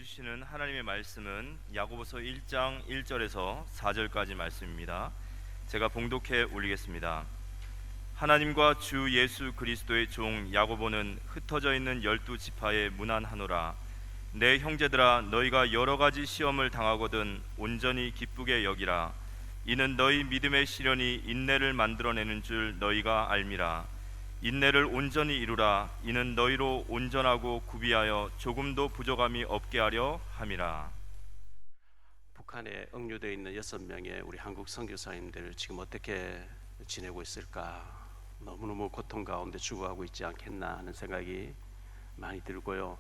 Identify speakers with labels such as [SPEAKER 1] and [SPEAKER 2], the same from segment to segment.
[SPEAKER 1] 주시는 하나님의 말씀은 야고보서 1장 1절에서 4절까지 말씀입니다. 제가 봉독해 올리겠습니다. 하나님과 주 예수 그리스도의 종 야고보는 흩어져 있는 12지파에 문안하노라. 내 형제들아, 너희가 여러 가지 시험을 당하거든 온전히 기쁘게 여기라. 이는 너희 믿음의 시련이 인내를 만들어내는 줄 너희가 알미라. 인내를 온전히 이루라. 이는 너희로 온전하고 구비하여 조금도 부족함이 없게 하려 함이라.
[SPEAKER 2] 북한에 억류되어 있는 6명의 우리 한국 선교사님들 지금 어떻게 지내고 있을까? 너무너무 고통 가운데 죽어가고 있지 않겠나 하는 생각이 많이 들고요.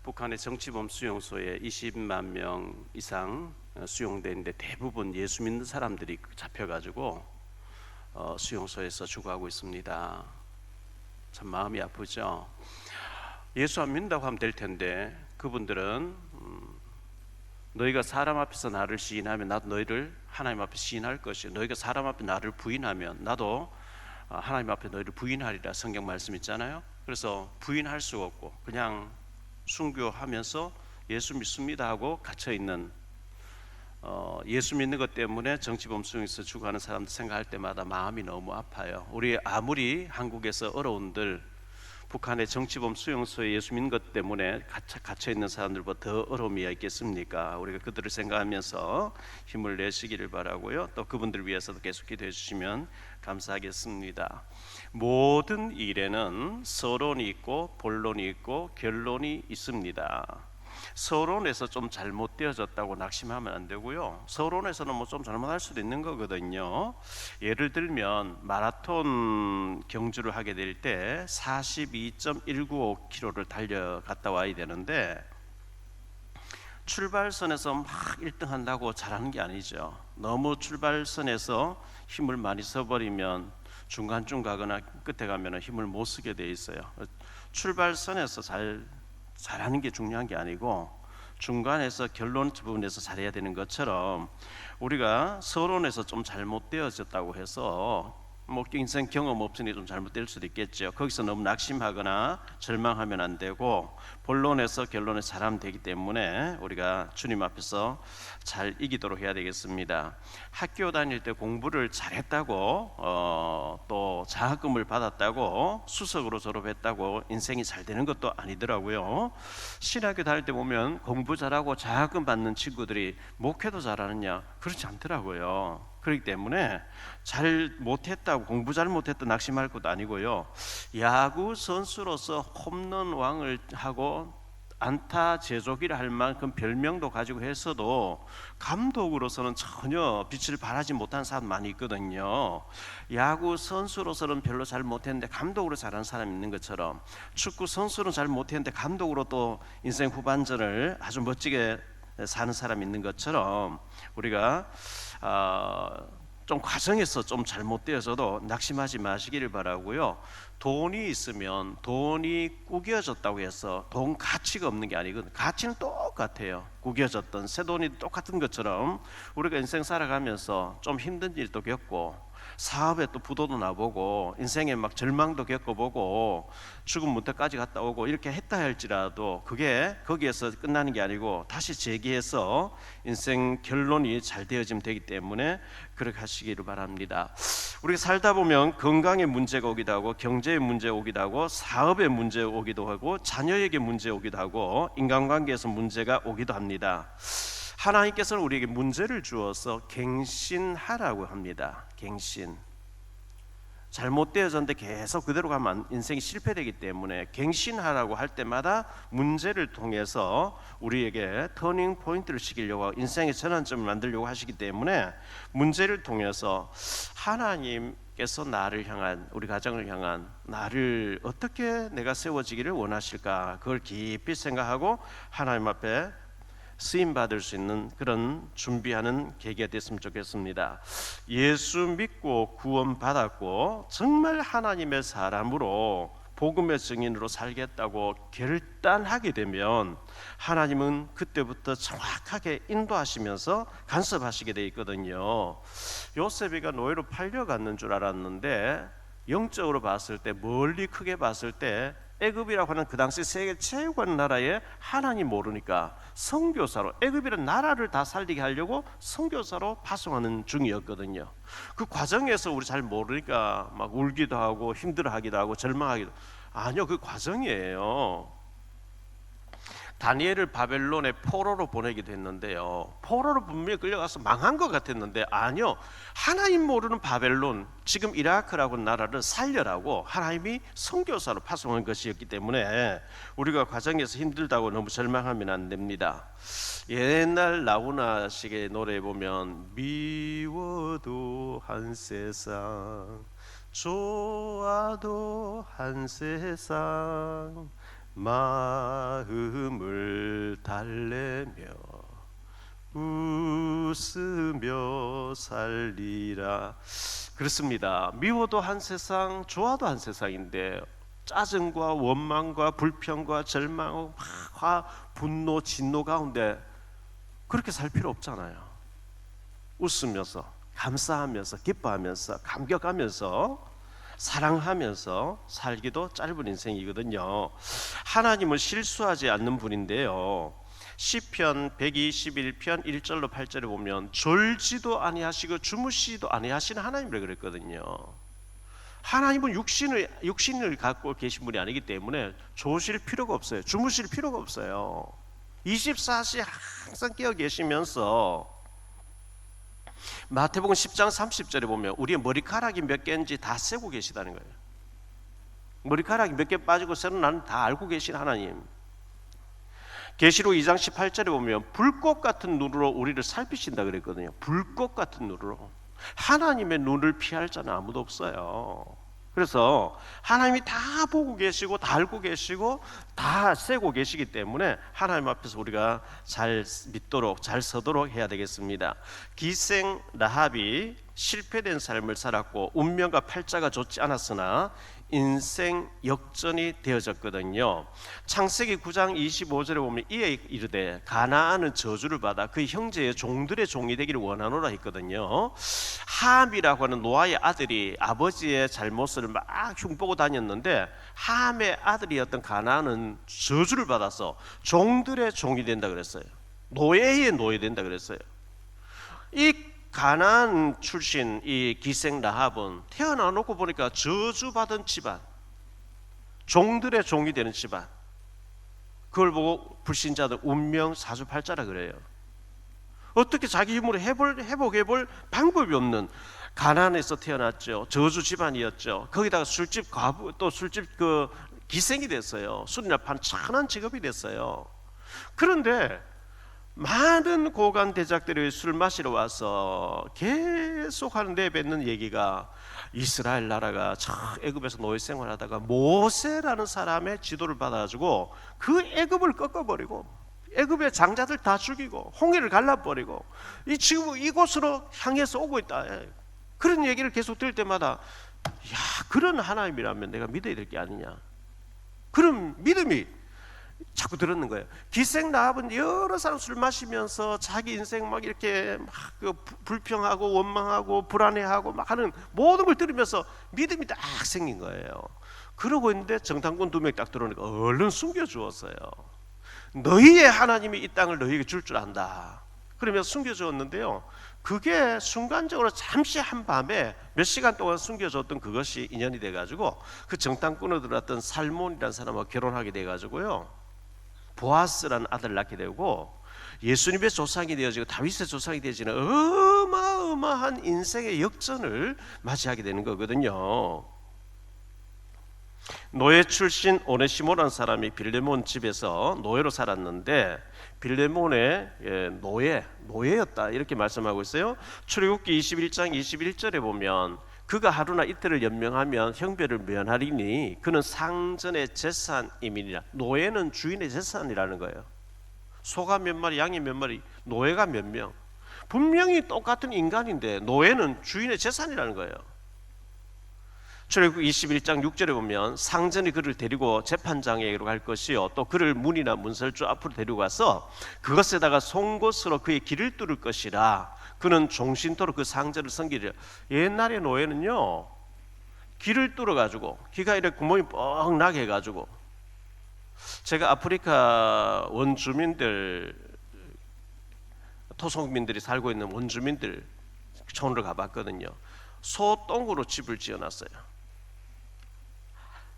[SPEAKER 2] 북한의 정치범 수용소에 20만 명 이상 수용되어 있는데 대부분 예수 믿는 사람들이 잡혀가지고 수용소에서 죽어가고 있습니다. 참 마음이 아프죠. 예수 안 믿는다고 하면 될 텐데 그분들은 너희가 사람 앞에서 나를 시인하면 나도 너희를 하나님 앞에 시인할 것이요, 너희가 사람 앞에 나를 부인하면 나도 하나님 앞에 너희를 부인하리라 성경 말씀 있잖아요. 그래서 부인할 수가 없고 그냥 순교하면서 예수 믿습니다 하고 갇혀있는, 예수 믿는 것 때문에 정치범 수용소에서 죽어가는 사람들 생각할 때마다 마음이 너무 아파요. 우리 아무리 한국에서 어려운들 북한의 정치범 수용소에 예수 믿는 것 때문에 갇혀있는 사람들보다 더 어려움이 있겠습니까? 우리가 그들을 생각하면서 힘을 내시기를 바라고요. 또 그분들을 위해서도 계속 기도해 주시면 감사하겠습니다. 모든 일에는 서론이 있고 본론이 있고 결론이 있습니다. 서론에서 좀 잘못되어졌다고 낙심하면 안 되고요. 서론에서는 뭐 좀 잘못할 수도 있는 거거든요. 예를 들면 마라톤 경주를 하게 될 때 42.195km를 달려갔다 와야 되는데 출발선에서 막 1등 한다고 잘하는 게 아니죠. 너무 출발선에서 힘을 많이 써버리면 중간쯤 가거나 끝에 가면 힘을 못 쓰게 돼 있어요. 출발선에서 잘하는 게 중요한 게 아니고 중간에서 결론 부분에서 잘해야 되는 것처럼 우리가 서론에서 좀 잘못되어졌다고 해서 뭐 인생 경험 없으니 좀 잘못될 수도 있겠죠. 거기서 너무 낙심하거나 절망하면 안 되고 본론에서 결론에서 잘하면 되기 때문에 우리가 주님 앞에서 잘 이기도록 해야 되겠습니다. 학교 다닐 때 공부를 잘했다고 또 장학금을 받았다고 수석으로 졸업했다고 인생이 잘 되는 것도 아니더라고요. 신학교 다닐 때 보면 공부 잘하고 장학금 받는 친구들이 목회도 잘하느냐, 그렇지 않더라고요. 그렇기 때문에 잘 못했다고 공부 잘 못했다 낙심할 것도 아니고요. 야구 선수로서 홈런 왕을 하고 안타 제조기를 할 만큼 별명도 가지고 했어도 감독으로서는 전혀 빛을 발하지 못한 사람 많이 있거든요. 야구 선수로서는 별로 잘 못했는데 감독으로 잘하는 사람이 있는 것처럼 축구 선수는 잘 못했는데 감독으로 또 인생 후반전을 아주 멋지게 사는 사람이 있는 것처럼 우리가 좀 과정에서 좀 잘못되어서도 낙심하지 마시기를 바라고요. 돈이 있으면 돈이 구겨졌다고 해서 돈 가치가 없는 게 아니거든요. 가치는 똑같아요. 구겨졌던 새 돈이 똑같은 것처럼 우리가 인생 살아가면서 좀 힘든 일도 겪고 사업에 또 부도도 나보고 인생에 막 절망도 겪어보고 죽음 문턱까지 갔다 오고 이렇게 했다 할지라도 그게 거기에서 끝나는 게 아니고 다시 재기해서 인생 결론이 잘 되어지면 되기 때문에 그렇게 하시기를 바랍니다. 우리가 살다 보면 건강에 문제가 오기도 하고 경제에 문제가 오기도 하고 사업에 문제가 오기도 하고 자녀에게 문제가 오기도 하고 인간관계에서 문제가 오기도 합니다. 하나님께서는 우리에게 문제를 주어서 갱신하라고 합니다. 갱신. 잘못되어졌는데 계속 그대로 가면 인생이 실패되기 때문에 갱신하라고 할 때마다 문제를 통해서 우리에게 터닝 포인트를 시키려고 인생의 전환점을 만들려고 하시기 때문에 문제를 통해서 하나님께서 나를 향한, 우리 가정을 향한 나를 어떻게 내가 세워지기를 원하실까, 그걸 깊이 생각하고 하나님 앞에 쓰임받을 수 있는 그런 준비하는 계기가 됐으면 좋겠습니다. 예수 믿고 구원받았고 정말 하나님의 사람으로 복음의 증인으로 살겠다고 결단하게 되면 하나님은 그때부터 정확하게 인도하시면서 간섭하시게 돼 있거든요. 요셉이가 노예로 팔려갔는 줄 알았는데 영적으로 봤을 때, 멀리 크게 봤을 때 애굽이라고 하는 그 당시 세계 최고한 나라에 하나님 모르니까 선교사로, 애굽이라는 나라를 다 살리게 하려고 선교사로 파송하는 중이었거든요. 그 과정에서 우리 잘 모르니까 막 울기도 하고 힘들어하기도 하고 절망하기도, 아니요, 그 과정이에요. 다니엘을 바벨론의 포로로 보내기도 했는데요, 포로로 분명히 끌려가서 망한 것 같았는데 아니요, 하나님 모르는 바벨론, 지금 이라크라고 나라를 살려라고 하나님이 선교사로 파송한 것이었기 때문에 우리가 과정에서 힘들다고 너무 절망하면 안 됩니다. 옛날 나훈아식의 노래 보면 미워도 한 세상, 좋아도 한 세상, 마음을 달래며 웃으며 살리라. 그렇습니다. 미워도 한 세상, 좋아도 한 세상인데 짜증과 원망과 불평과 절망, 화, 분노, 진노 가운데 그렇게 살 필요 없잖아요. 웃으면서, 감사하면서, 기뻐하면서, 감격하면서, 사랑하면서 살기도 짧은 인생이거든요. 하나님은 실수하지 않는 분인데요, 시편 121편 1절로 8절에 보면 졸지도 아니하시고 주무시지도 아니하시는 하나님이라 그랬거든요. 하나님은 육신을 갖고 계신 분이 아니기 때문에 조실 필요가 없어요. 주무실 필요가 없어요. 24시 항상 깨어 계시면서 마태복음 10장 30절에 보면 우리의 머리카락이 몇 개인지 다 세고 계시다는 거예요. 머리카락이 몇 개 빠지고 새로 나는 다 알고 계신 하나님. 계시록 2장 18절에 보면 불꽃 같은 눈으로 우리를 살피신다 그랬거든요. 불꽃 같은 눈으로. 하나님의 눈을 피할 자는 아무도 없어요. 그래서 하나님이 다 보고 계시고 다 알고 계시고 다 세고 계시기 때문에 하나님 앞에서 우리가 잘 믿도록, 잘 서도록 해야 되겠습니다. 기생 라합이 실패된 삶을 살았고 운명과 팔자가 좋지 않았으나 인생 역전이 되어졌거든요. 창세기 9장 25절에 보면 이에 이르되 가나안은 저주를 받아 그 형제의 종들의 종이 되기를 원하노라 했거든요. 함이라고 하는 노아의 아들이 아버지의 잘못을 막 흉보고 다녔는데 함의 아들이었던 가나안은 저주를 받아서 종들의 종이 된다 그랬어요. 노예의 노예 된다 그랬어요. 이 가나안 출신 이 기생 라합은 태어나 놓고 보니까 저주받은 집안, 종들의 종이 되는 집안. 그걸 보고 불신자들 운명 사주팔자라 그래요. 어떻게 자기 힘으로 회복해볼 방법이 없는 가나안에서 태어났죠. 저주 집안이었죠. 거기다가 술집 과부, 또 술집 그 기생이 됐어요. 술이나 파는 천한 직업이 됐어요. 그런데 많은 고관 대작들이 술 마시러 와서 계속 하는 내뱉는 얘기가 이스라엘 나라가 저 애굽에서 노예 생활하다가 모세라는 사람의 지도를 받아가지고 그 애굽을 꺾어버리고 애굽의 장자들 다 죽이고 홍해를 갈라버리고 지금 이곳으로 향해서 오고 있다. 그런 얘기를 계속 들을 때마다 야, 그런 하나님이라면 내가 믿어야 될 게 아니냐, 그런 믿음이 자꾸 들었는 거예요. 기생 라합은 여러 사람 술 마시면서 자기 인생 막 이렇게 막 불평하고 원망하고 불안해하고 막 하는 모든 걸 들으면서 믿음이 딱 생긴 거예요. 그러고 있는데 정탐꾼 2명 딱 들어오니까 얼른 숨겨주었어요. 너희의 하나님이 이 땅을 너희에게 줄 줄 안다. 그러면서 숨겨주었는데요, 그게 순간적으로 잠시 한밤에 몇 시간 동안 숨겨줬던 그것이 인연이 돼가지고 그 정탐꾼으로 들어왔던 살몬이라는 사람하고 결혼하게 돼가지고요, 보아스라는 아들을 낳게 되고 예수님의 조상이 되어지고 다윗의 조상이 되어지는 어마어마한 인생의 역전을 맞이하게 되는 거거든요. 노예 출신 오네시모라는 사람이 빌레몬 집에서 노예로 살았는데 빌레몬의 노예였다 이렇게 말씀하고 있어요. 출애굽기 21장 21절에 보면 그가 하루나 이틀을 연명하면 형벌을 면하리니 그는 상전의 재산임이니라. 노예는 주인의 재산이라는 거예요. 소가 몇 마리, 양이 몇 마리, 노예가 몇 명. 분명히 똑같은 인간인데 노예는 주인의 재산이라는 거예요. 출애굽기 21장 6절에 보면 상전이 그를 데리고 재판장에게로 갈 것이요, 또 그를 문이나 문설주 앞으로 데리고 가서 그것에다가 송곳으로 그의 길을 뚫을 것이라. 그는 종신토록 그 상전을 섬기리라. 옛날의 노예는요, 길을 뚫어가지고 귀가 이렇게 구멍이 뻥 나게 해가지고 제가 아프리카 원주민들, 토속민들이 살고 있는 원주민들 촌으로 가봤거든요. 소똥으로 집을 지어놨어요.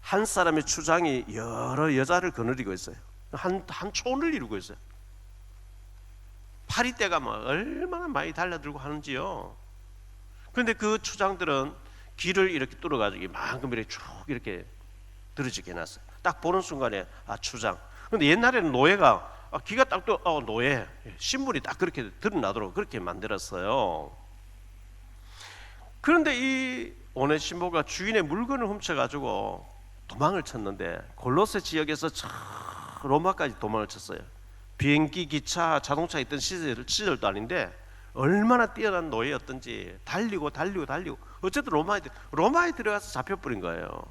[SPEAKER 2] 한 사람의 추장이 여러 여자를 거느리고 있어요. 한 촌을 이루고 있어요. 파리떼가 막 얼마나 많이 달려들고 하는지요. 그런데 그 추장들은 길을 이렇게 뚫어가지고 이만큼 이렇게 쭉 이렇게 들어지게 해놨어요. 딱 보는 순간에 추장. 그런데 옛날에는 노예가 기가 딱 노예 신분이 딱 그렇게 드러나도록 그렇게 만들었어요. 그런데 이 오네시모가 주인의 물건을 훔쳐가지고 도망을 쳤는데 골로새 지역에서 저 로마까지 도망을 쳤어요. 비행기, 기차, 자동차 있던 시절도 아닌데 얼마나 뛰어난 노예였던지 달리고 어쨌든 로마에 들어가서 잡혀버린 거예요.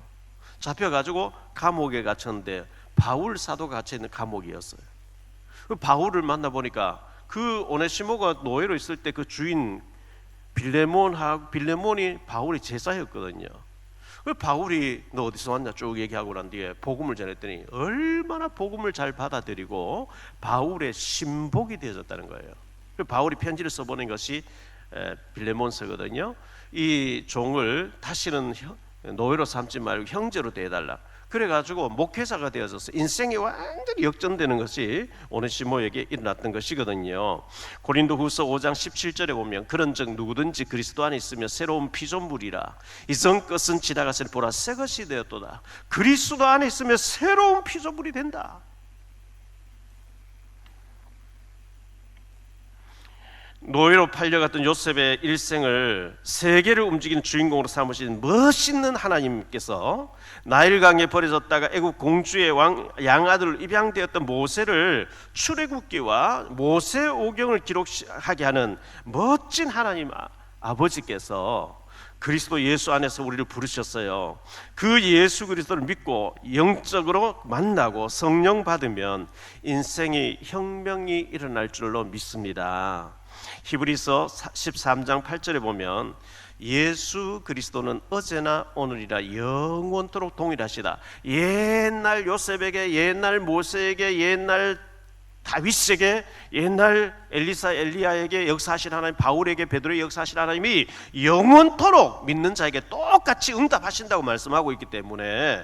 [SPEAKER 2] 잡혀가지고 감옥에 갇혔는데 바울 사도가 갇혀있는 감옥이었어요. 그 바울을 만나보니까 그 오네시모가 노예로 있을 때 그 주인 빌레몬이 바울의 제사였거든요. 그 바울이 너 어디서 왔냐 쭉 얘기하고 난 뒤에 복음을 전했더니 얼마나 복음을 잘 받아들이고 바울의 신복이 되어졌다는 거예요. 그 바울이 편지를 써보낸 것이 빌레몬서거든요. 이 종을 다시는 노예로 삼지 말고 형제로 대해달라. 그래가지고 목회자가 되어져서 인생이 완전히 역전되는 것이 오네시모에게 일어났던 것이거든요. 고린도후서 5장 17절에 보면 그런즉 누구든지 그리스도 안에 있으면 새로운 피조물이라 이전 것은 지나갔으니 보라 새 것이 되었도다. 그리스도 안에 있으면 새로운 피조물이 된다. 노예로 팔려갔던 요셉의 일생을 세계를 움직이는 주인공으로 삼으신 멋있는 하나님께서 나일강에 버려졌다가 애굽 공주의 양아들로 입양되었던 모세를 출애굽기와 모세 오경을 기록하게 하는 멋진 하나님 아버지께서 그리스도 예수 안에서 우리를 부르셨어요. 그 예수 그리스도를 믿고 영적으로 만나고 성령 받으면 인생의 혁명이 일어날 줄로 믿습니다. 히브리서 13장 8절에 보면 예수 그리스도는 어제나 오늘이라 영원토록 동일하시다. 옛날 요셉에게, 옛날 모세에게, 옛날 다윗에게, 옛날 엘리사 엘리야에게 역사하신 하나님, 바울에게 베드로에게 역사하신 하나님이 영원토록 믿는 자에게 똑같이 응답하신다고 말씀하고 있기 때문에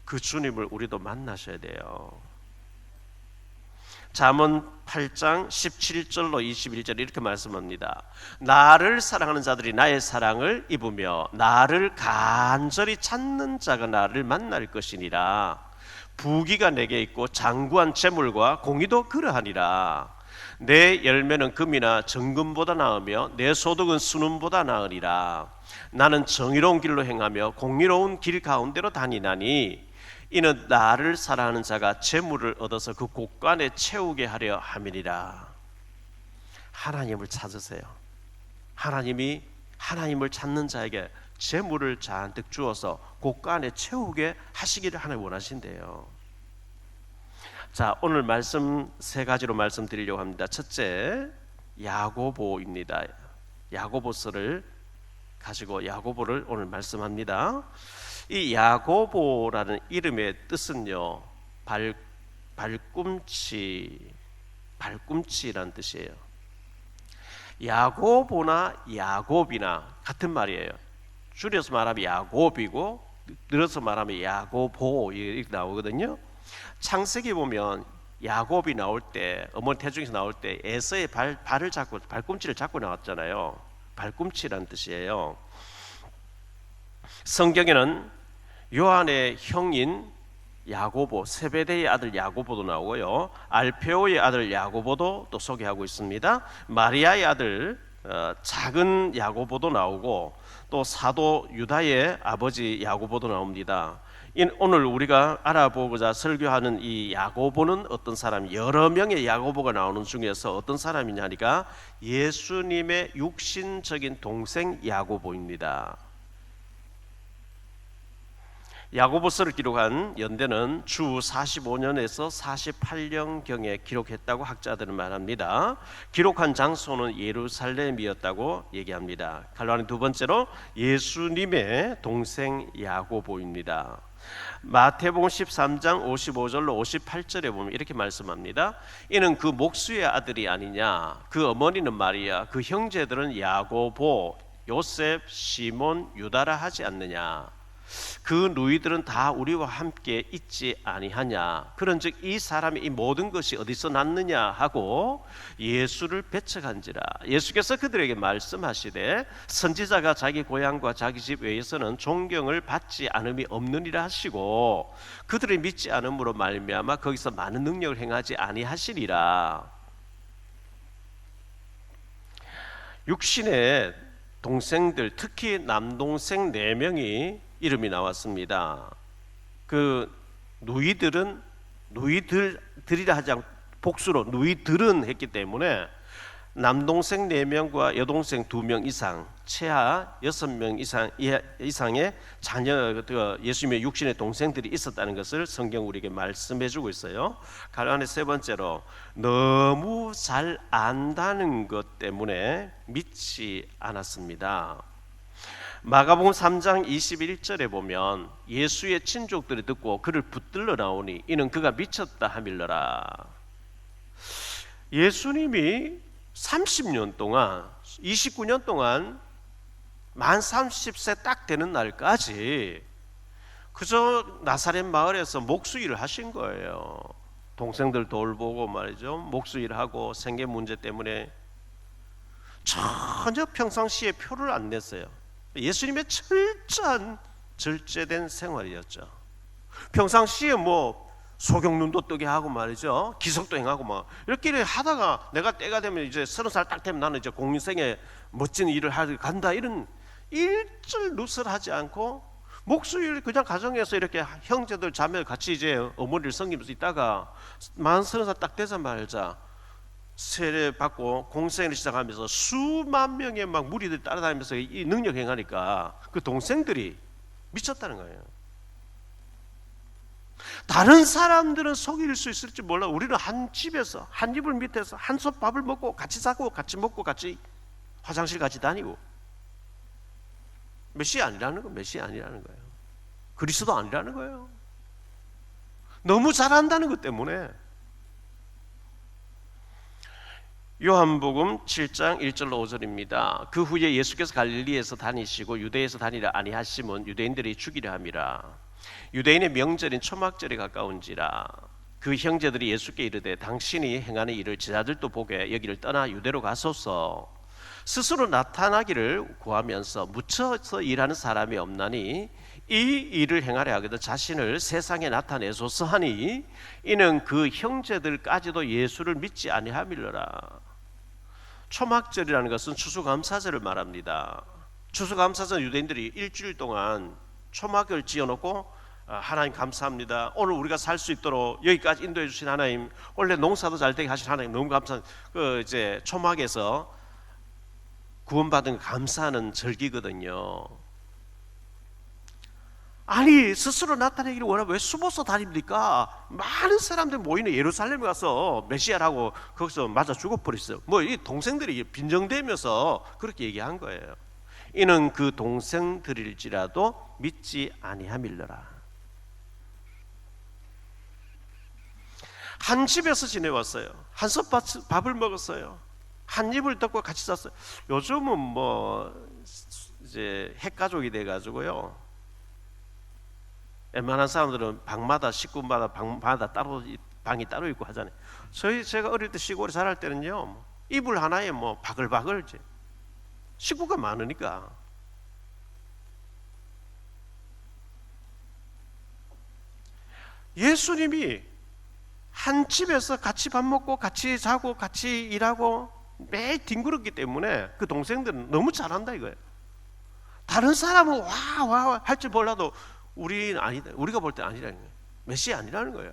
[SPEAKER 2] 그 주님을 우리도 만나셔야 돼요. 잠언 8장 17절로 21절 이렇게 말씀합니다. 나를 사랑하는 자들이 나의 사랑을 입으며 나를 간절히 찾는 자가 나를 만날 것이니라. 부귀가 내게 있고 장구한 재물과 공의도 그러하니라. 내 열매는 금이나 정금보다 나으며 내 소득은 순금보다 나으니라. 나는 정의로운 길로 행하며 공의로운 길 가운데로 다니나니 이는 나를 사랑하는 자가 재물을 얻어서 그 곳간에 채우게 하려 함이니라. 하나님을 찾으세요. 하나님을 찾는 자에게 재물을 잔뜩 주어서 곳간에 채우게 하시기를 하나님 원하신대요. 자, 오늘 말씀 세 가지로 말씀드리려고 합니다. 첫째, 야고보입니다. 야고보서를 가지고 야고보를 오늘 말씀합니다. 이 야고보라는 이름의 뜻은요, 발꿈치라는 뜻이에요. 야고보나 야곱이나 같은 말이에요. 줄여서 말하면 야곱이고 늘어서 말하면 야고보 이렇게 나오거든요. 창세기 보면 야곱이 나올 때, 어머니 태중에서 나올 때 에서의 발꿈치를 잡고 나왔잖아요. 발꿈치라는 뜻이에요. 성경에는 요한의 형인 야고보, 세베대의 아들 야고보도 나오고요, 알페오의 아들 야고보도 또 소개하고 있습니다. 마리아의 아들 작은 야고보도 나오고 또 사도 유다의 아버지 야고보도 나옵니다. 오늘 우리가 알아보고자 설교하는 이 야고보는 어떤 사람, 여러 명의 야고보가 나오는 중에서 어떤 사람이냐니까 예수님의 육신적인 동생 야고보입니다. 야고보서를 기록한 연대는 주 45년에서 48년경에 기록했다고 학자들은 말합니다. 기록한 장소는 예루살렘이었다고 얘기합니다. 갈로하는 두 번째로 예수님의 동생 야고보입니다. 마태복음 13장 55절로 58절에 보면 이렇게 말씀합니다. 이는 그 목수의 아들이 아니냐, 그 어머니는 마리아, 그 형제들은 야고보, 요셉, 시몬, 유다라 하지 않느냐. 그 누이들은 다 우리와 함께 있지 아니하냐. 그런즉 이 사람이 이 모든 것이 어디서 났느냐 하고 예수를 배척한지라. 예수께서 그들에게 말씀하시되 선지자가 자기 고향과 자기 집 외에서는 존경을 받지 않음이 없느니라 하시고 그들이 믿지 않음으로 말미암아 거기서 많은 능력을 행하지 아니하시리라. 육신의 동생들, 특히 남동생 4명이 이름이 나왔습니다. 그 누이들이라 하지 않고 복수로 누이들은 했기 때문에 남동생 4명과 여동생 2명 이상, 최하 6명 이상의 자녀, 예수님의 육신의 동생들이 있었다는 것을 성경 우리에게 말씀해주고 있어요. 가란의 세 번째로 너무 잘 안다는 것 때문에 믿지 않았습니다. 마가복음 3장 21절에 보면 예수의 친족들이 듣고 그를 붙들러 나오니 이는 그가 미쳤다 하밀러라. 예수님이 30년 동안 29년 동안 만 30세 딱 되는 날까지 그저 나사렛 마을에서 목수일을 하신 거예요. 동생들 돌보고 말이죠. 목수일 하고 생계 문제 때문에 전혀 평상시에 표를 안 냈어요. 예수님의 철저한 절제된 생활이었죠. 평상시에 뭐 소경눈도 뜨게 하고 말이죠. 기석도 행하고 막 이렇게 하다가 내가 때가 되면 이제 30살 딱 되면 나는 이제 공생에 멋진 일을 하러 간다 이런 일절 누설하지 않고 목수일 그냥 가정에서 이렇게 형제들 자매 같이 이제 어머니를 섬기면서 있다가 만 30살 딱 되자마자 세례 받고 공생을 시작하면서 수만 명의 막 무리들이 따라다니면서 이 능력 행하니까 그 동생들이 미쳤다는 거예요. 다른 사람들은 속일 수 있을지 몰라. 우리는 한 집에서 한 이불 밑에서 한 솥 밥을 먹고 같이 자고 같이 먹고 같이 화장실 같이 다니고 메시아 아니라는 거, 메시아 아니라는 거예요. 그리스도 아니라는 거예요. 너무 잘한다는 것 때문에. 요한복음 7장 1절로 5절입니다. 그 후에 예수께서 갈릴리에서 다니시고 유대에서 다니라 아니하시면 유대인들이 죽이려 함이라. 유대인의 명절인 초막절에 가까운지라. 그 형제들이 예수께 이르되 당신이 행하는 일을 제자들도 보게 여기를 떠나 유대로 가소서. 스스로 나타나기를 구하면서 묻혀서 일하는 사람이 없나니 이 일을 행하려 하거든 자신을 세상에 나타내소서 하니 이는 그 형제들까지도 예수를 믿지 아니함이로라. 초막절이라는 것은 추수감사절을 말합니다. 추수감사절 유대인들이 일주일 동안 초막을 지어놓고 하나님 감사합니다. 오늘 우리가 살 수 있도록 여기까지 인도해 주신 하나님, 원래 농사도 잘 되게 하신 하나님 너무 감사합니다. 이제 초막에서 구원받은 감사하는 절기거든요. 아니 스스로 나타내기를 원하면 왜 숨어서 다닙니까? 많은 사람들이 모이는 예루살렘에 가서 메시아라고 거기서 맞아 죽어버렸어요. 뭐 이 동생들이 빈정대면서 그렇게 얘기한 거예요. 이는 그 동생들일지라도 믿지 아니함일러라. 한 집에서 지내왔어요. 한 솥 밥을 먹었어요. 한 입을 덮고 같이 잤어요. 요즘은 뭐 이제 핵가족이 돼가지고요. 웬만한 사람들은 방마다 식구마다 방마다 따로 방이 따로 있고 하잖아요. 제가 어릴 때 시골에 자랄 때는요, 이불 하나에 뭐 바글바글 식구가 많으니까. 예수님이 한 집에서 같이 밥 먹고 같이 자고 같이 일하고 매일 뒹굴었기 때문에 그 동생들은 너무 잘한다 이거예요. 다른 사람은 와 할 줄 몰라도 우리는 아니다. 우리가 볼 때 아니라는 거예요. 메시아 아니라는 거예요.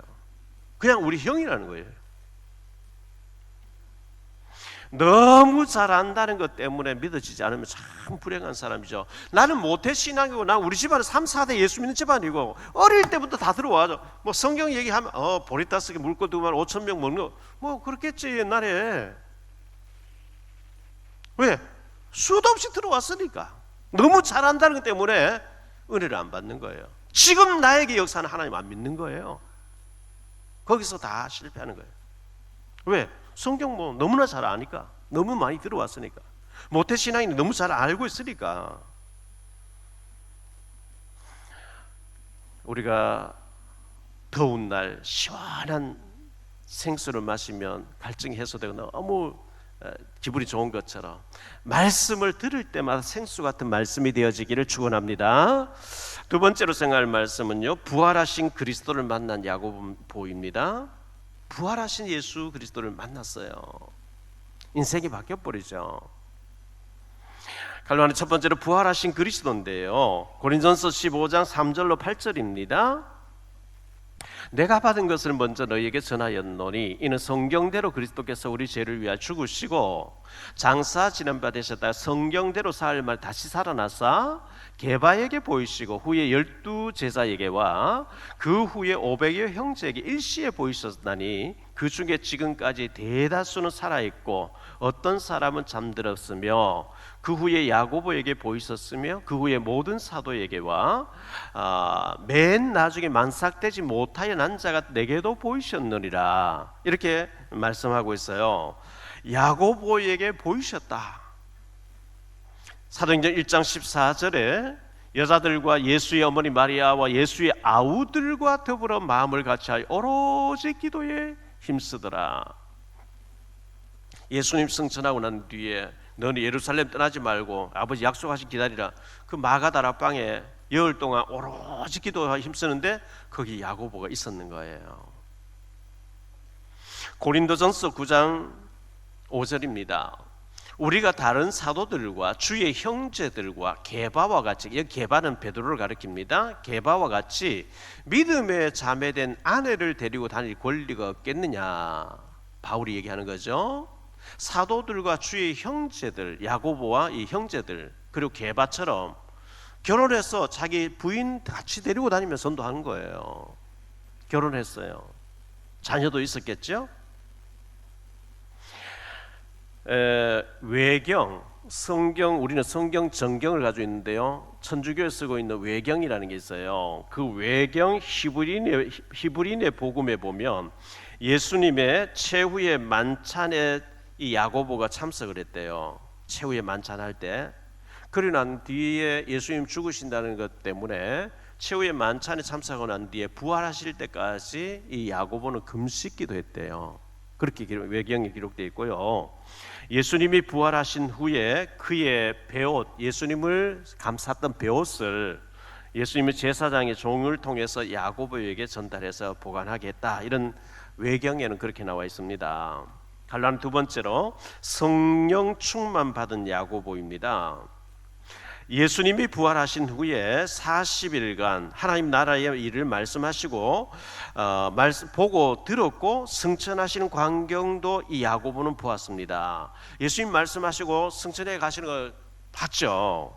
[SPEAKER 2] 그냥 우리 형이라는 거예요. 너무 잘한다는 것 때문에 믿어지지 않으면 참 불행한 사람이죠. 나는 모태신앙이고 난 우리 집안은 3, 4대 예수 믿는 집안이고 어릴 때부터 다 들어와죠. 뭐 성경 얘기하면 보리다스게 물고 두면 5,000명 먹는 거 뭐 그렇겠지 옛날에. 왜? 수도 없이 들어왔으니까. 너무 잘한다는 것 때문에 은혜를 안 받는 거예요. 지금 나에게 역사는 하나님 안 믿는 거예요. 거기서 다 실패하는 거예요. 왜? 성경 뭐 너무나 잘 아니까. 너무 많이 들어왔으니까. 모태신앙이 너무 잘 알고 있으니까. 우리가 더운 날 시원한 생수를 마시면 갈증이 해소되고 너무 기분이 좋은 것처럼 말씀을 들을 때마다 생수 같은 말씀이 되어지기를 축원합니다. 두 번째로 생각할 말씀은요, 부활하신 그리스도를 만난 야고보입니다. 부활하신 예수 그리스도를 만났어요. 인생이 바뀌어버리죠. 갈로아는 첫 번째로 부활하신 그리스도인데요, 고린전서 15장 3절로 8절입니다. 내가 받은 것을 먼저 너희에게 전하였노니 이는 성경대로 그리스도께서 우리 죄를 위하여 죽으시고 장사 지난바 되셨다 성경대로 사흘 만에 다시 살아나사 게바에게 보이시고 후에 12 제자에게와 그 후에 500여 형제에게 일시에 보이셨나니 그 중에 지금까지 대다수는 살아있고 어떤 사람은 잠들었으며 그 후에 야고보에게 보이셨으며 그 후에 모든 사도에게와 맨 나중에 만삭되지 못하여 난 자가 내게도 보이셨느니라, 이렇게 말씀하고 있어요. 야고보에게 보이셨다. 사도행전 1장 14절에 여자들과 예수의 어머니 마리아와 예수의 아우들과 더불어 마음을 같이하여 오로지 기도에 힘쓰더라. 예수님 승천하고 난 뒤에 너는 예루살렘 떠나지 말고 아버지 약속하신 기다리라. 그 마가다라 방에 열흘 동안 오로지 기도에 힘쓰는데 거기 야고보가 있었는 거예요. 고린도전서 9장 5절입니다. 우리가 다른 사도들과 주의 형제들과 게바와 같이, 여기 게바는 베드로를 가리킵니다. 게바와 같이 믿음에 자매된 아내를 데리고 다닐 권리가 없겠느냐, 바울이 얘기하는 거죠. 사도들과 주의 형제들, 야고보와 이 형제들 그리고 게바처럼 결혼해서 자기 부인 같이 데리고 다니며 전도하는 거예요. 결혼했어요. 자녀도 있었겠죠. 외경, 성경, 우리는 성경 정경을 가지고 있는데요, 천주교에 쓰고 있는 외경이라는 게 있어요. 그 외경 히브리인의 복음에 보면 예수님의 최후의 만찬에 이 야고보가 참석을 했대요. 최후의 만찬할 때. 그리고 난 뒤에 예수님 죽으신다는 것 때문에 최후의 만찬에 참석하고 난 뒤에 부활하실 때까지 이 야고보는 금식기도 했대요. 그렇게 외경에 기록되어 있고요. 예수님이 부활하신 후에 그의 베옷, 예수님을 감쌌던 베옷을 예수님의 제사장의 종을 통해서 야고보에게 전달해서 보관하겠다, 이런 외경에는 그렇게 나와 있습니다. 갈라는 두 번째로 성령 충만 받은 야고보입니다. 예수님이 부활하신 후에 40일간 하나님 나라의 일을 말씀하시고 보고 들었고 승천하시는 광경도 이 야고보는 보았습니다. 예수님 말씀하시고 승천해 가시는 걸 봤죠.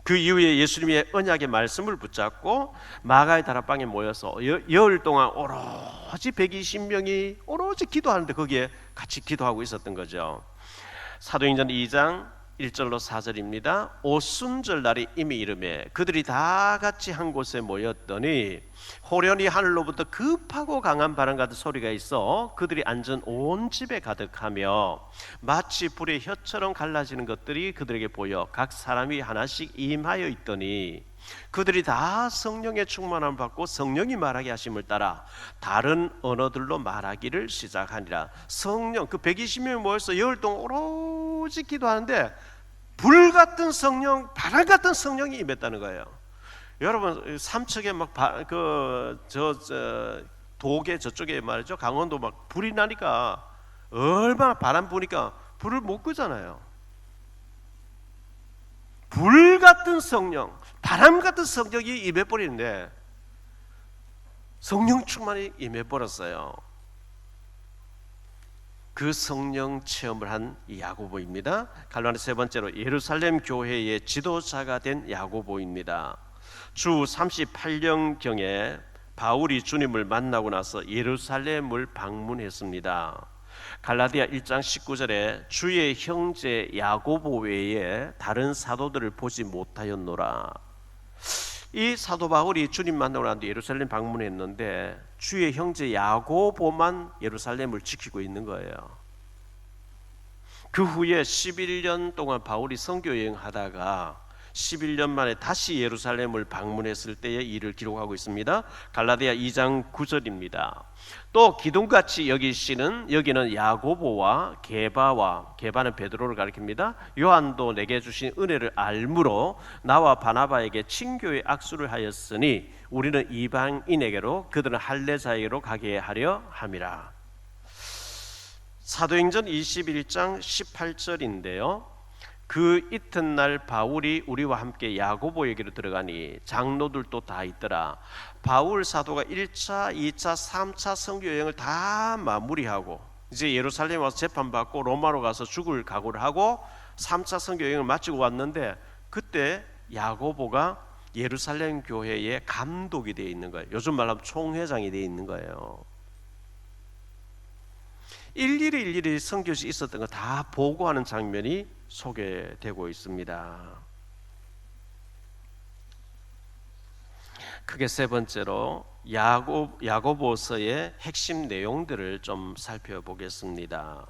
[SPEAKER 2] 그 이후에 예수님의 언약의 말씀을 붙잡고 마가의 다락방에 모여서 열흘 동안 오로지 120명이 오로지 기도하는데 거기에 같이 기도하고 있었던 거죠. 사도행전 2장 1절로 4절입니다. 오순절 날이 이미 이르매 그들이 다 같이 한 곳에 모였더니 호련히 하늘로부터 급하고 강한 바람 같은 소리가 있어 그들이 앉은 온 집에 가득하며 마치 불의 혀처럼 갈라지는 것들이 그들에게 보여 각 사람이 하나씩 임하여 있더니 그들이 다 성령의 충만함을 받고 성령이 말하게 하심을 따라 다른 언어들로 말하기를 시작하니라. 성령, 그 120명이 모여서 열흘 동안 오로지 기도하는데 불같은 성령, 바람 같은 성령이 임했다는 거예요. 여러분 삼척에 막 도계 저쪽에 말이죠, 강원도 막 불이 나니까 얼마나 바람 부니까 불을 못 끄잖아요. 불 같은 성령, 바람 같은 성령이 임해버리는데 성령 충만이 임해버렸어요. 그 성령 체험을 한 야고보입니다. 갈라는 세 번째로 예루살렘 교회의 지도자가 된 야고보입니다. 주 38년경에 바울이 주님을 만나고 나서 예루살렘을 방문했습니다. 갈라디아 1장 19절에 주의 형제 야고보 외에 다른 사도들을 보지 못하였노라. 이 사도 바울이 주님 만나고 난 뒤 예루살렘 방문했는데 주의 형제 야고보만 예루살렘을 지키고 있는 거예요. 그 후에 11년 동안 바울이 선교 여행하다가 11년 만에 다시 예루살렘을 방문했을 때의 일을 기록하고 있습니다. 갈라디아 2장 9절입니다. 또 기둥같이 여기시는 여기는 야고보와 게바는 베드로를 가리킵니다. 요한도 내게 주신 은혜를 알므로 나와 바나바에게 친교의 악수를 하였으니 우리는 이방인에게로 그들은 할례자에게로 가게 하려 함이라. 사도행전 21장 18절인데요. 그 이튿날 바울이 우리와 함께 야고보에게로 들어가니 장로들도 다 있더라. 바울 사도가 1차, 2차, 3차 선교 여행을 다 마무리하고 이제 예루살렘 와서 재판받고 로마로 가서 죽을 각오를 하고 3차 선교 여행을 마치고 왔는데 그때 야고보가 예루살렘 교회의 감독이 되어 있는 거예요. 요즘 말하면 총회장이 되어 있는 거예요. 일일이 선교지 있었던 거 다 보고하는 장면이 소개되고 있습니다. 크게 세 번째로 야고보서의 핵심 내용들을 좀 살펴보겠습니다.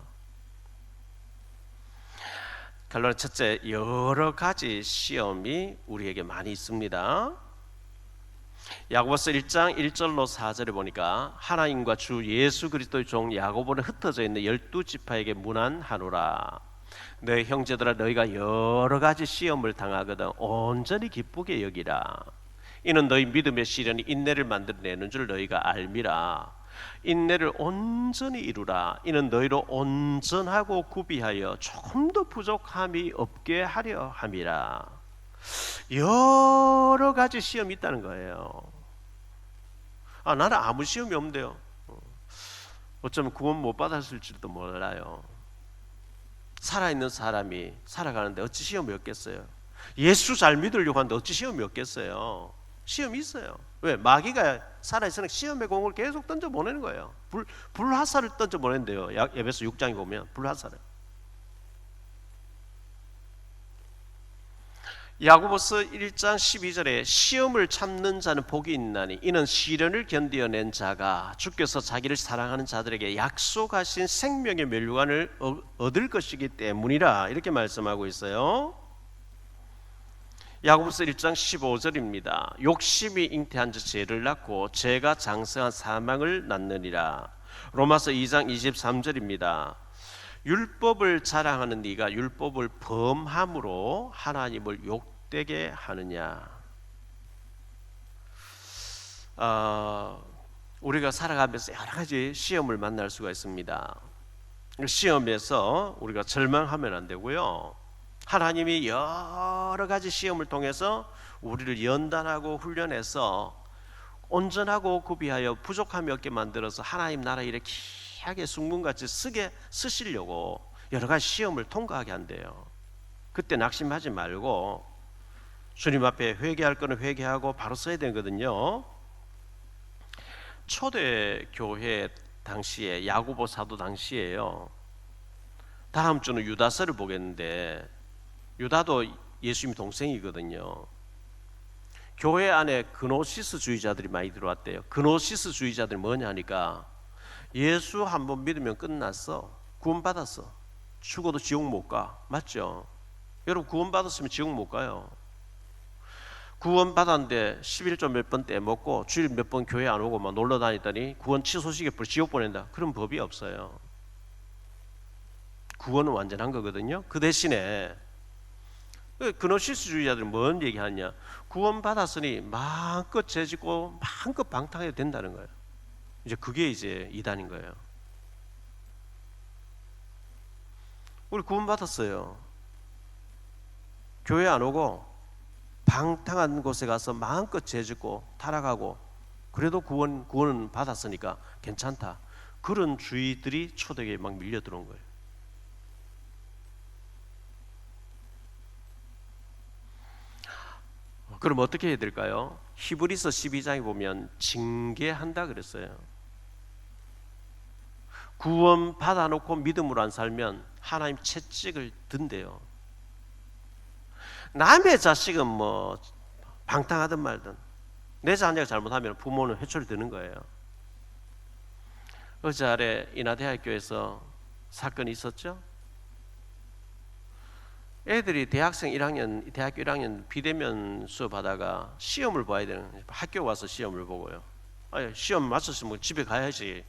[SPEAKER 2] 결론 첫째, 여러 가지 시험이 우리에게 많이 있습니다. 야고보서 1장 1절로 4절에 보니까 하나님과 주 예수 그리스도의 종 야고보는 흩어져 있는 12지파에게 문안하노라. 내 형제들아 너희가 여러 가지 시험을 당하거든 온전히 기쁘게 여기라. 이는 너희 믿음의 시련이 인내를 만들어내는 줄 너희가 알미라. 인내를 온전히 이루라. 이는 너희로 온전하고 구비하여 조금도 부족함이 없게 하려 함이라. 여러 가지 시험이 있다는 거예요. 나는 아무 시험이 없는데요. 어쩌면 구원 못 받았을지도 몰라요. 살아있는 사람이 살아가는데 어찌 시험이 없겠어요? 예수 잘 믿으려고 하는데 어찌 시험이 없겠어요? 시험이 있어요. 왜? 마귀가 살아있으니까 시험의 공을 계속 던져보내는 거예요. 불화살을 던져보낸대요. 에베소 6장에 보면 불화살을. 야고보서 1장 12절에 시험을 참는 자는 복이 있나니 이는 시련을 견디어낸 자가 주께서 자기를 사랑하는 자들에게 약속하신 생명의 멸류관을 얻을 것이기 때문이라 이렇게 말씀하고 있어요. 야고보서 1장 15절입니다. 욕심이 잉태한 자 죄를 낳고 죄가 장성한 사망을 낳느니라. 로마서 2장 23절입니다. 율법을 자랑하는 네가 율법을 범함으로 하나님을 욕되게 하느냐. 우리가 살아가면서 여러 가지 시험을 만날 수가 있습니다. 시험에서 우리가 절망하면 안 되고요. 하나님이 여러 가지 시험을 통해서 우리를 연단하고 훈련해서 온전하고 구비하여 부족함이 없게 만들어서 하나님 나라 일에 귀하게 숭문같이 쓰시려고 여러 가지 시험을 통과하게 한대요. 그때 낙심하지 말고 주님 앞에 회개할 거는 회개하고 바로 써야 되거든요. 초대 교회 당시에 야고보 사도 당시에요. 다음 주는 유다서를 보겠는데 유다도 예수님 동생이거든요. 교회 안에 그노시스주의자들이 많이 들어왔대요. 그노시스주의자들이 뭐냐 하니까 예수 한번 믿으면 끝났어. 구원받았어. 죽어도 지옥 못 가. 맞죠? 여러분 구원받았으면 지옥 못 가요. 구원받았는데 11조 몇 번 떼먹고 주일 몇 번 교회 안 오고 막 놀러 다니더니 구원 취소시켜 지옥 보낸다. 그런 법이 없어요. 구원은 완전한 거거든요. 그 대신에 그노시스주의자들은 뭔 얘기하냐? 구원받았으니 마음껏 죄짓고 마음껏 방탕해도 된다는 거예요. 이제 그게 이제 이단인 거예요. 우리 구원받았어요. 교회 안 오고 방탕한 곳에 가서 마음껏 죄짓고 타락하고 그래도 구원은 받았으니까 괜찮다. 그런 주의들이 초대교회에 막 밀려 들어온 거예요. 그럼 어떻게 해야 될까요? 히브리서 12장에 보면 징계한다 그랬어요. 구원 받아놓고 믿음으로 안 살면 하나님 채찍을 든대요. 남의 자식은 뭐
[SPEAKER 3] 방탕하든 말든 내 자녀가 잘못하면 부모는 회초리 드는 거예요. 어제 아래 인하대학교에서 사건이 있었죠. 애들이 대학교 1학년 비대면 수업하다가 시험을 봐야 되는, 학교 와서 시험을 보고요. 아니, 시험 마쳤으면 집에 가야지.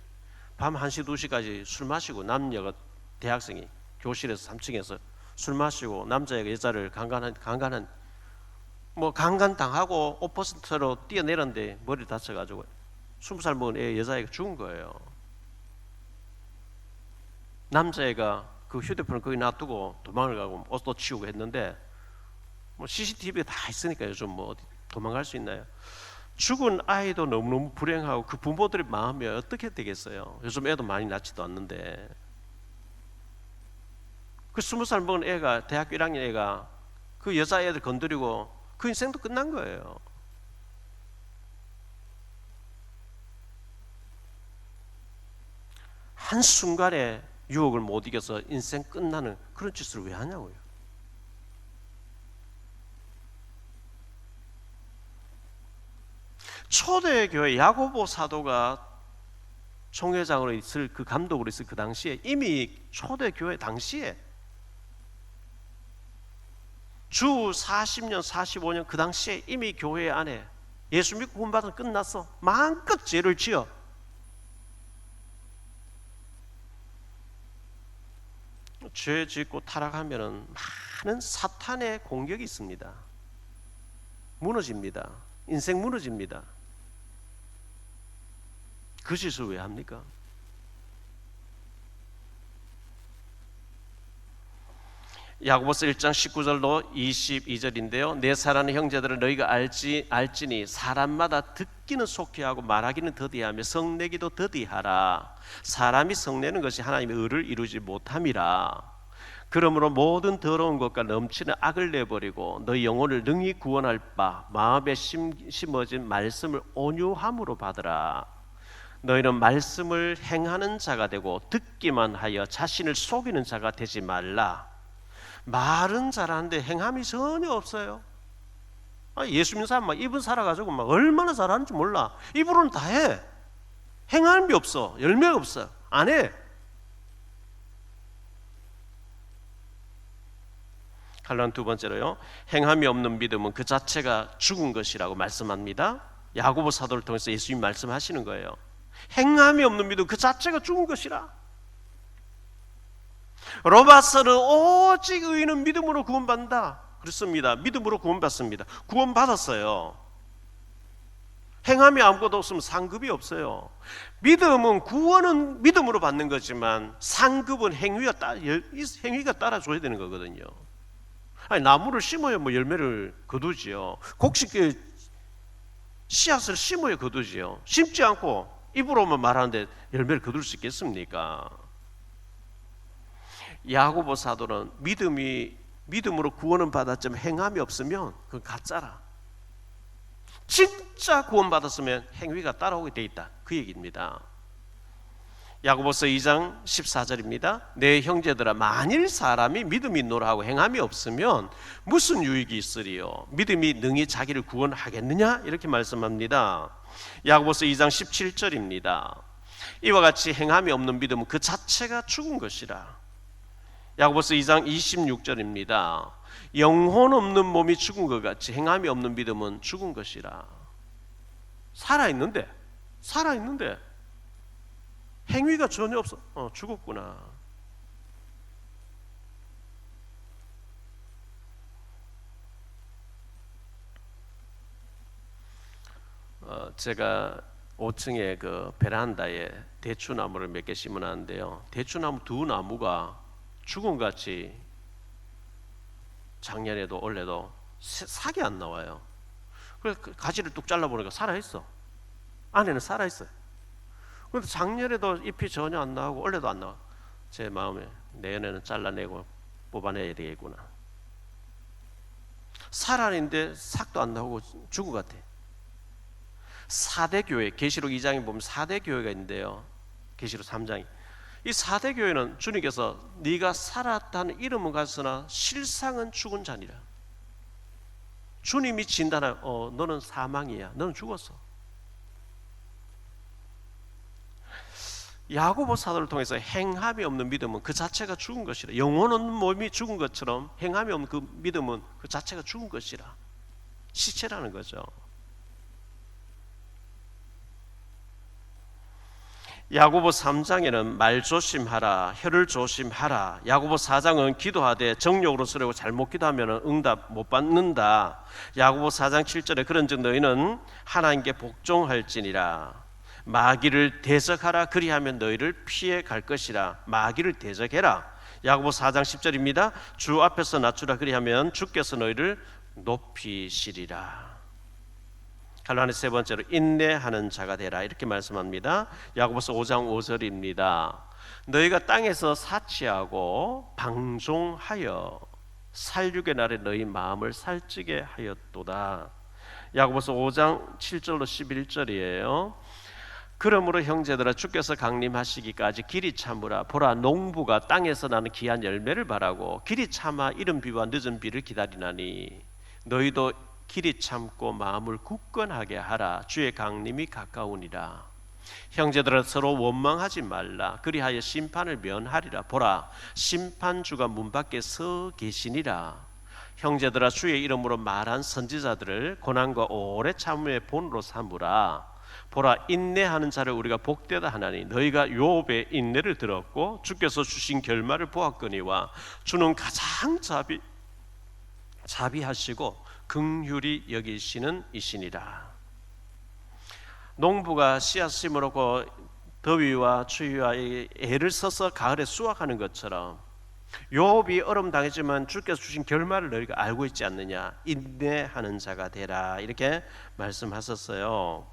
[SPEAKER 3] 밤 1시 2시까지 술 마시고, 남녀가 대학생이 교실에서 3층에서 술 마시고 남자애가 여자를 강간 당하고 오퍼스터로 뛰어내렸는데 머리 다쳐가지고 20살 먹은 여자애가 죽은 거예요. 남자애가 그 휴대폰을 거기 놔두고 도망을 가고 옷도 치우고 했는데 뭐 CCTV가 다 있으니까 요즘 뭐 어디 도망갈 수 있나요? 죽은 아이도 너무너무 불행하고 그 부모들의 마음이 어떻게 되겠어요? 요즘 애도 많이 낳지도 않는데 그 20살 먹은 애가, 대학교 1학년 애가 그 여자애들 건드리고 그 인생도 끝난 거예요. 한순간에 유혹을 못 이겨서 인생 끝나는 그런 짓을 왜 하냐고요. 초대교회 야고보 사도가 총회장으로 있을, 그 감독으로 있을 그 당시에, 이미 초대교회 당시에 주 40년 45년 그 당시에 이미 교회 안에 예수 믿고 구원받으면 끝났어. 마음껏 죄를 지어 죄 짓고 타락하면은 많은 사탄의 공격이 있습니다. 무너집니다. 인생 무너집니다. 그 짓을 왜 합니까? 야고보서 1장 19절로 22절인데요. 내 사랑하는 형제들은 너희가 알지니 사람마다 듣기는 속히 하고 말하기는 더디하며 성내기도 더디하라. 사람이 성내는 것이 하나님의 의를 이루지 못함이라. 그러므로 모든 더러운 것과 넘치는 악을 내버리고 너희 영혼을 능히 구원할 바 마음에 심어진 말씀을 온유함으로 받으라. 너희는 말씀을 행하는 자가 되고 듣기만 하여 자신을 속이는 자가 되지 말라. 말은 잘하는데 행함이 전혀 없어요. 예수 믿는 사람 막 입은 살아가지고 막 얼마나 잘하는지 몰라. 입으로는 다 해. 행함이 없어. 열매가 없어. 안 해. 갈라는 두 번째로요. 행함이 없는 믿음은 그 자체가 죽은 것이라고 말씀합니다. 야고보 사도를 통해서 예수님 말씀하시는 거예요. 행함이 없는 믿음 그 자체가 죽은 것이라. 로마서는 오직 의인은 믿음으로 구원받는다 그렇습니다. 믿음으로 구원받습니다. 구원받았어요. 행함이 아무것도 없으면 상급이 없어요. 구원은 믿음으로 받는 거지만 상급은 행위가 따라줘야 되는 거거든요. 아니, 나무를 심어야 뭐 열매를 거두지요. 곡식 씨앗을 심어야 거두지요. 심지 않고 입으로만 말하는데 열매를 거둘 수 있겠습니까? 야고보 사도는 믿음으로 구원은 받았지만 행함이 없으면 그건 가짜라. 진짜 구원받았으면 행위가 따라오게 돼 있다, 그 얘기입니다. 야고보서 2장 14절입니다. 내 형제들아, 만일 사람이 믿음이 있노라 하고 행함이 없으면 무슨 유익이 있으리요? 믿음이 능히 자기를 구원하겠느냐? 이렇게 말씀합니다. 야고보서 2장 17절입니다. 이와 같이 행함이 없는 믿음은 그 자체가 죽은 것이라. 야고보서 2장 26절입니다. 영혼 없는 몸이 죽은 것 같이 행함이 없는 믿음은 죽은 것이라. 살아있는데 행위가 전혀 없어. 죽었구나. 제가 5층에 그 베란다에 대추나무를 몇 개 심어놨는데요. 대추나무 두 나무가 죽음같이 작년에도 올해도 싹이 안 나와요. 그래서 그 가지를 뚝 잘라보니까 살아있어. 안에는 살아있어요. 그런데 작년에도 잎이 전혀 안 나오고 올해도 안 나와. 제 마음에 내년에는 잘라내고 뽑아내야 되겠구나. 살아있는데 싹도 안 나오고 죽은 것 같아. 4대 교회, 계시록 2장에 보면 4대 교회가 있는데요. 계시록 3장이. 이 4대 교회는 주님께서 네가 살았다는 이름은 갔으나 실상은 죽은 자니라. 주님이 진단하 너는 사망이야. 너는 죽었어. 야고보 사도를 통해서 행함이 없는 믿음은 그 자체가 죽은 것이라. 영혼 없는 몸이 죽은 것처럼 행함이 없는 그 믿음은 그 자체가 죽은 것이라. 시체라는 거죠. 야고보 3장에는 말 조심하라, 혀를 조심하라. 야고보 4장은 기도하되 정욕으로 쓰려고 잘못 기도하면 응답 못 받는다. 야고보 4장 7절에 그런즉 너희는 하나님께 복종할지니라. 마귀를 대적하라, 그리하면 너희를 피해 갈 것이라. 마귀를 대적해라. 야고보 4장 10절입니다. 주 앞에서 낮추라, 그리하면 주께서 너희를 높이시리라. 갈라니 세 번째로 인내하는 자가 되라, 이렇게 말씀합니다. 야고보서 5장 5절입니다. 너희가 땅에서 사치하고 방종하여 살육의 날에 너희 마음을 살찌게 하였도다. 야고보서 5장 7절로 11절이에요. 그러므로 형제들아, 주께서 강림하시기까지 길이 참으라. 보라, 농부가 땅에서 나는 귀한 열매를 바라고 길이 참아 이른 비와 늦은 비를 기다리나니 너희도 길이 참고 마음을 굳건하게 하라. 주의 강림이 가까우니라. 형제들아, 서로 원망하지 말라. 그리하여 심판을 면하리라. 보라, 심판주가 문 밖에 서 계시니라. 형제들아, 주의 이름으로 말한 선지자들을 고난과 오래 참음의 본으로 삼으라. 보라, 인내하는 자를 우리가 복되다 하나니 너희가 욥의 인내를 들었고 주께서 주신 결말을 보았거니와 주는 가장 자비하시고 긍휼히 여기시는 이시니라. 농부가 씨앗 심으려고 더위와 추위와 애를 써서 가을에 수확하는 것처럼 욥이 얼음 당했지만 주께서 주신 결말을 너희가 알고 있지 않느냐. 인내하는 자가 되라, 이렇게 말씀하셨어요.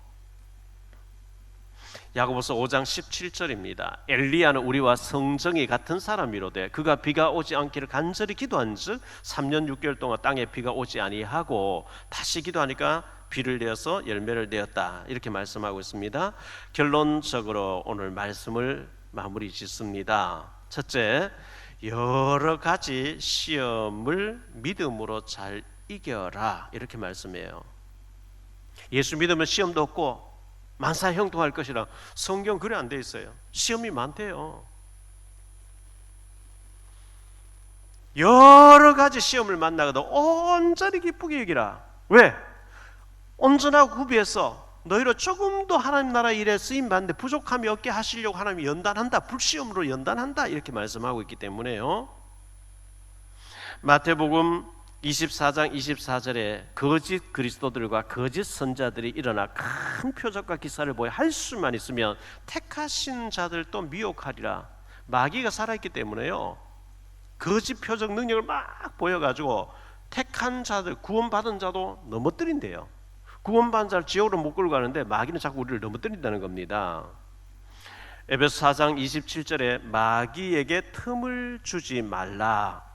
[SPEAKER 3] 야고보서 5장 17절입니다. 엘리야는 우리와 성정이 같은 사람이로되 그가 비가 오지 않기를 간절히 기도한즉 3년 6개월 동안 땅에 비가 오지 아니하고 다시 기도하니까 비를 내어서 열매를 내었다, 이렇게 말씀하고 있습니다. 결론적으로 오늘 말씀을 마무리 짓습니다. 첫째, 여러 가지 시험을 믿음으로 잘 이겨라, 이렇게 말씀해요. 예수 믿으면 시험도 없고 만사 형통할 것이라. 성경 그래 안 돼 있어요. 시험이 많대요. 여러 가지 시험을 만나거든 온전히 기쁘게 여기라. 왜? 온전하고 구비해서 너희로 조금도 하나님 나라 일에 쓰임 받는데 부족함이 없게 하시려고 하나님이 연단한다, 불시험으로 연단한다, 이렇게 말씀하고 있기 때문에요. 마태복음 24장 24절에 거짓 그리스도들과 거짓 선자들이 일어나 큰 표적과 기사를 보여 할 수만 있으면 택하신 자들도 미혹하리라. 마귀가 살아있기 때문에요. 거짓 표적 능력을 막 보여가지고 택한 자들, 구원받은 자도 넘어뜨린대요. 구원받은 자를 지옥으로 못 끌고 가는데 마귀는 자꾸 우리를 넘어뜨린다는 겁니다. 에베소 4장 27절에 마귀에게 틈을 주지 말라.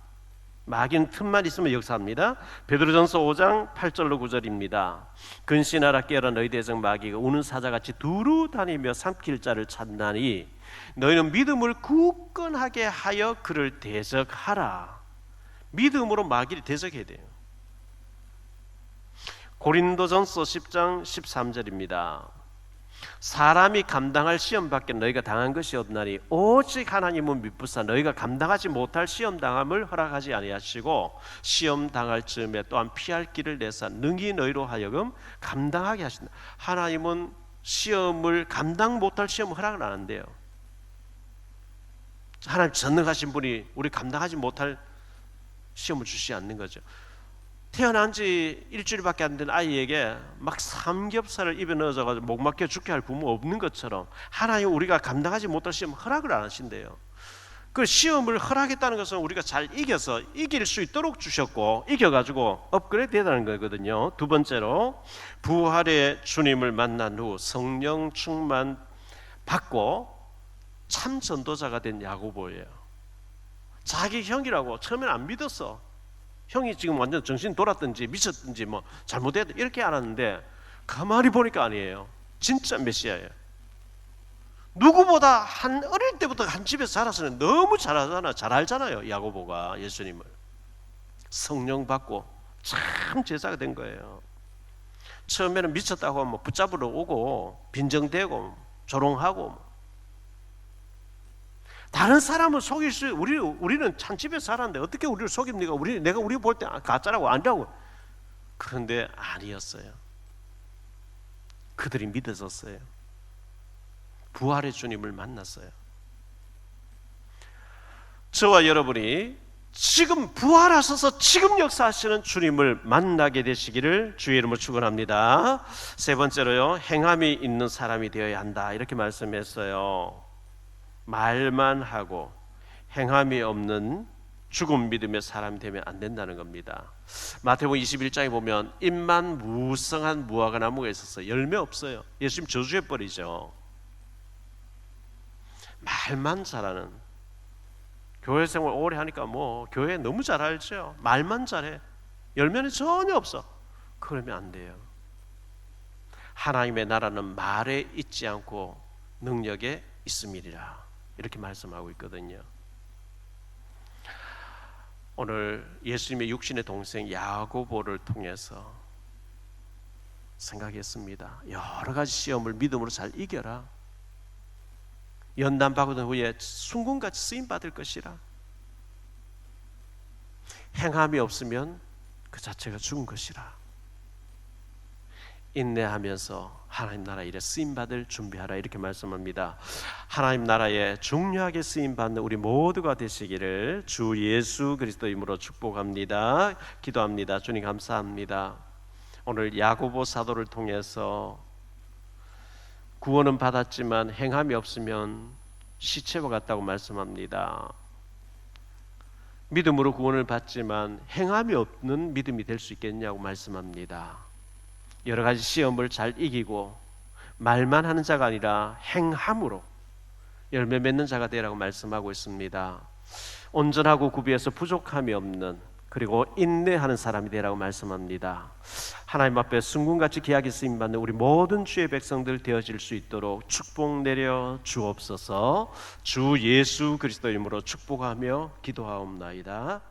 [SPEAKER 3] 마귀는 틈만 있으면 역사합니다. 베드로전서 5장 8절로 9절입니다. 근신하라, 깨어라, 너희 대적 마귀가 우는 사자같이 두루 다니며 삼킬 자를 찾나니 너희는 믿음을 굳건하게 하여 그를 대적하라. 믿음으로 마귀를 대적해야 돼요. 고린도전서 10장 13절입니다. 사람이 감당할 시험밖에 너희가 당한 것이 없나니 오직 하나님은 미쁘사 너희가 감당하지 못할 시험 당함을 허락하지 아니하시고 시험 당할 즈음에 또한 피할 길을 내사 능히 너희로 하여금 감당하게 하신다. 하나님은 시험을 감당 못할 시험을 허락을 안 한대요. 하나님 전능하신 분이 우리 감당하지 못할 시험을 주시지 않는 거죠. 태어난 지 일주일밖에 안 된 아이에게 막 삼겹살을 입에 넣어줘가지고 목 막혀 죽게 할 부모 없는 것처럼 하나님 우리가 감당하지 못할 시험 허락을 안 하신대요. 그 시험을 허락했다는 것은 우리가 잘 이겨서 이길 수 있도록 주셨고 이겨가지고 업그레이드 되다는 거거든요. 두 번째로 부활의 주님을 만난 후 성령 충만 받고 참 전도자가 된 야고보예요. 자기 형이라고 처음에는 안 믿었어. 형이 지금 완전 정신 돌았든지 미쳤든지 뭐 잘못했다 이렇게 알았는데 가만히 보니까 아니에요. 진짜 메시아예요. 누구보다 어릴 때부터 한 집에서 자라서는 너무 잘 알잖아요. 야고보가 예수님을 성령 받고 참 제사가 된 거예요. 처음에는 미쳤다고 하면 붙잡으러 오고 빈정대고 조롱하고, 다른 사람은 속일 수, 우리는 참 집에 살았는데 어떻게 우리를 속입니까? 내가 우리 볼 때 가짜라고 아니라고. 그런데 아니었어요. 그들이 믿어졌어요. 부활의 주님을 만났어요. 저와 여러분이 지금 부활하셔서 지금 역사하시는 주님을 만나게 되시기를 주의 이름으로 축원합니다. 세 번째로요, 행함이 있는 사람이 되어야 한다, 이렇게 말씀했어요. 말만 하고 행함이 없는 죽은 믿음의 사람이 되면 안 된다는 겁니다. 마태복음 21장에 보면 잎만 무성한 무화과 나무가 있었어요. 열매 없어요. 예수님 저주해 버리죠. 말만 잘하는, 교회 생활 오래 하니까 뭐 교회 너무 잘 알죠. 말만 잘해. 열매는 전혀 없어. 그러면 안 돼요. 하나님의 나라는 말에 있지 않고 능력에 있음이니라, 이렇게 말씀하고 있거든요. 오늘 예수님의 육신의 동생 야고보를 통해서 생각했습니다. 여러 가지 시험을 믿음으로 잘 이겨라. 연단 받은 후에 순금같이 쓰임 받을 것이라. 행함이 없으면 그 자체가 죽은 것이라. 인내하면서 하나님 나라 일에 쓰임 받을 준비하라, 이렇게 말씀합니다. 하나님 나라에 중요하게 쓰임 받는 우리 모두가 되시기를 주 예수 그리스도 이름으로 축복합니다. 기도합니다. 주님 감사합니다. 오늘 야고보 사도를 통해서 구원은 받았지만 행함이 없으면 시체와 같다고 말씀합니다. 믿음으로 구원을 받지만 행함이 없는 믿음이 될 수 있겠냐고 말씀합니다. 여러 가지 시험을 잘 이기고 말만 하는 자가 아니라 행함으로 열매 맺는 자가 되라고 말씀하고 있습니다. 온전하고 구비해서 부족함이 없는, 그리고 인내하는 사람이 되라고 말씀합니다. 하나님 앞에 순금같이 귀하게 쓰임받는 우리 모든 주의 백성들 되어질 수 있도록 축복 내려 주옵소서. 주 예수 그리스도 이름으로 축복하며 기도하옵나이다.